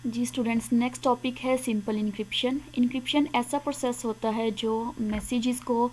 जी students, next topic है simple encryption. Encryption ऐसा process होता है जो मैसेजेस को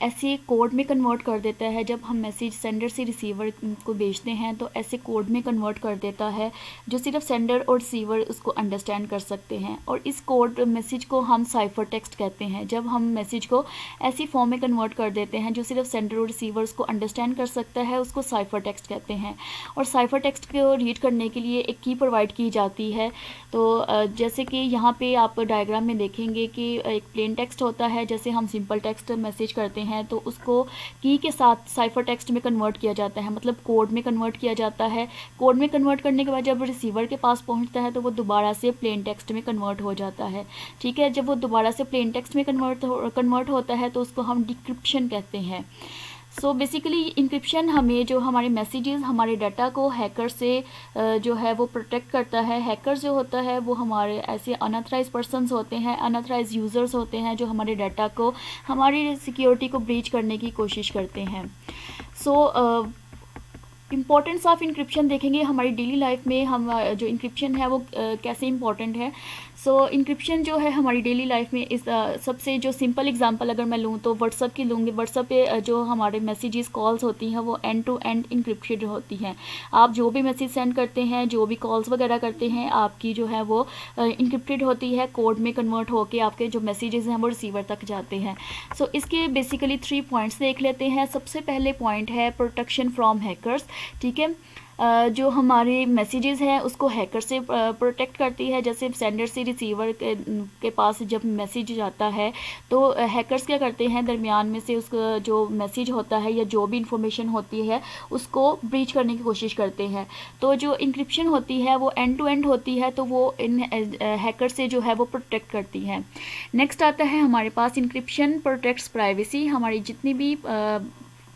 ऐसे कोड में कन्वर्ट कर देता है। जब हम मैसेज सेंडर से रिसीवर को भेजते हैं तो ऐसे कोड में कन्वर्ट कर देता है जो सिर्फ सेंडर और रिसीवर उसको अंडरस्टैंड कर सकते हैं। और इस कोड मैसेज को हम साइफर टेक्स्ट कहते हैं। जब हम मैसेज को ऐसी फॉर्म में कन्वर्ट कर देते हैं जो सिर्फ सेंडर और रिसीवर उसको अंडरस्टैंड कर सकता है, उसको साइफर टेक्स्ट कहते हैं। और साइफर टेक्स्ट को रीड करने के लिए एक की प्रोवाइड की जाती है। तो जैसे कि यहाँ पे आप डायग्राम में देखेंगे कि एक प्लेन टेक्स्ट होता है, जैसे हम सिंपल टेक्स्ट मैसेज करते हैं तो उसको की के साथ साइफर टेक्स्ट में कन्वर्ट किया जाता है, मतलब कोड में कन्वर्ट किया जाता है। कोड में कन्वर्ट करने के बाद जब रिसीवर के पास पहुँचता है तो वो दोबारा से प्लेन टेक्स्ट में कन्वर्ट हो जाता है। ठीक है, जब वो दोबारा से प्लेन टेक्स्ट में कन्वर्ट होता है तो उसको हम डिक्रिप्शन कहते हैं। सो बेसिकली इंक्रिप्शन हमें जो हमारे मैसेजेस, हमारे डाटा को हैकर से जो है वो प्रोटेक्ट करता है। हैकर जो होता है वो हमारे ऐसे अनऑथराइज पर्सन्स होते हैं, अनऑथराइज यूज़र्स होते हैं जो हमारे डाटा को, हमारी सिक्योरिटी को ब्रीच करने की कोशिश करते हैं। सो इम्पॉर्टेंस ऑफ इंक्रिप्शन देखेंगे हमारी डेली लाइफ में। हम जो इंक्रिप्शन है वो कैसे इंपॉर्टेंट है। सो इंक्रिप्शन जो है हमारी डेली लाइफ में इस सबसे जो सिंपल एग्जांपल अगर मैं लूँ तो व्हाट्सअप की लूँगी। व्हाट्सअप पे जो हमारे मैसेजेस कॉल्स होती हैं वो एंड टू एंड इंक्रिप्शन होती हैं। आप जो भी मैसेज सेंड करते हैं, जो भी कॉल्स वगैरह करते हैं, आपकी जो है वो इंक्रिप्टेड होती है, कोड में कन्वर्ट होके आपके जो मैसेजेस हैं वो रिसीवर तक जाते हैं। सो इसके बेसिकली 3 पॉइंट्स देख लेते हैं। सबसे पहले पॉइंट है प्रोटेक्शन फ्रॉम हैकर्स। ठीक है, जो हमारे मैसेजेस हैं उसको हैकर से प्रोटेक्ट करती है। जैसे सेंडर से रिसीवर के पास जब मैसेज जाता है तो हैकर्स क्या करते हैं, दरमियान में से उसका जो मैसेज होता है या जो भी इंफॉर्मेशन होती है उसको ब्रीच करने की कोशिश करते हैं। तो जो इंक्रिप्शन होती है वो एंड टू एंड होती है, तो वो इन हैकर से जो है वो प्रोटेक्ट करती है। नेक्स्ट आता है हमारे पास इंक्रिप्शन प्रोटेक्ट्स प्राइवेसी। हमारी जितनी भी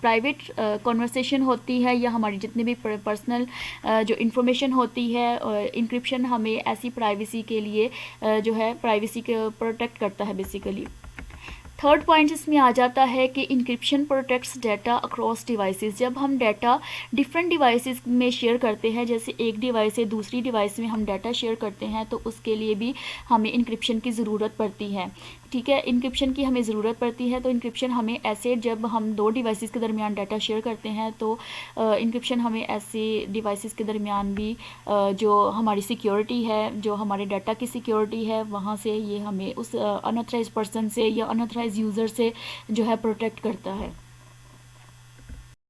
प्राइवेट कॉन्वर्सेशन होती है या हमारी जितनी भी पर्सनल जो इन्फॉर्मेशन होती है, इंक्रिप्शन हमें ऐसी प्राइवेसी के लिए जो है प्राइवेसी को प्रोटेक्ट करता है बेसिकली। थर्ड पॉइंट इसमें आ जाता है कि encryption protects data across devices. जब हम डाटा डिफरेंट डिवाइसेस में शेयर करते हैं, जैसे एक डिवाइस से दूसरी डिवाइस में हम डाटा शेयर करते हैं, तो उसके लिए भी हमें इंक्रिप्शन की ज़रूरत पड़ती है। ठीक है, इंक्रिप्शन की हमें ज़रूरत पड़ती है। तो इंक्रिप्शन हमें ऐसे, जब हम 2 डिवाइसेस के दरमियान डाटा शेयर करते हैं तो इंक्रिप्शन हमें ऐसे डिवाइसेस के दरमियान भी जो हमारी सिक्योरिटी है, जो हमारे डाटा की सिक्योरिटी है, वहाँ से ये हमें उस अनऑथराइज पर्सन से या अनऑथराइज यूज़र से जो है प्रोटेक्ट करता है।